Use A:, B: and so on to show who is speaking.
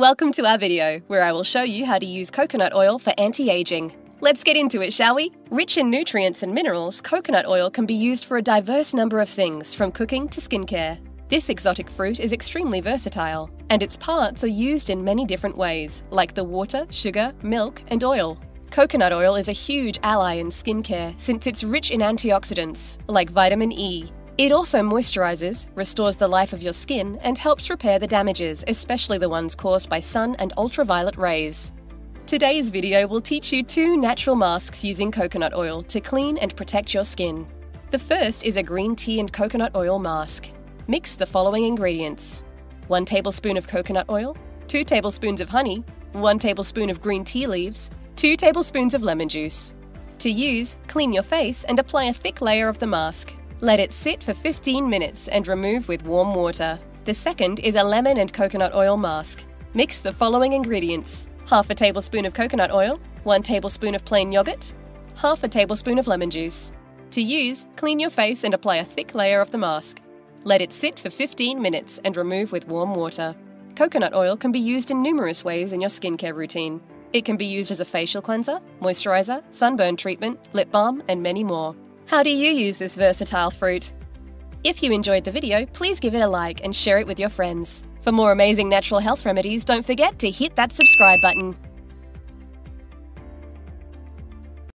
A: Welcome to our video, where I will show you how to use coconut oil for anti-aging. Let's get into it, shall we? Rich in nutrients and minerals, coconut oil can be used for a diverse number of things, from cooking to skincare. This exotic fruit is extremely versatile, and its parts are used in many different ways, like the water, sugar, milk, and oil. Coconut oil is a huge ally in skincare since it's rich in antioxidants, like vitamin E. It also moisturizes, restores the life of your skin, and helps repair the damages, especially the ones caused by sun and ultraviolet rays. Today's video will teach you 2 natural masks using coconut oil to clean and protect your skin. The first is a green tea and coconut oil mask. Mix the following ingredients: 1 tablespoon of coconut oil, 2 tablespoons of honey, 1 tablespoon of green tea leaves, 2 tablespoons of lemon juice. To use, clean your face and apply a thick layer of the mask. Let it sit for 15 minutes and remove with warm water. The second is a lemon and coconut oil mask. Mix the following ingredients: half a tablespoon of coconut oil, 1 tablespoon of plain yogurt, half a tablespoon of lemon juice. To use, clean your face and apply a thick layer of the mask. Let it sit for 15 minutes and remove with warm water. Coconut oil can be used in numerous ways in your skincare routine. It can be used as a facial cleanser, moisturizer, sunburn treatment, lip balm, and many more. How do you use this versatile fruit? If you enjoyed the video, please give it a like and share it with your friends. For more amazing natural health remedies, don't forget to hit that subscribe button.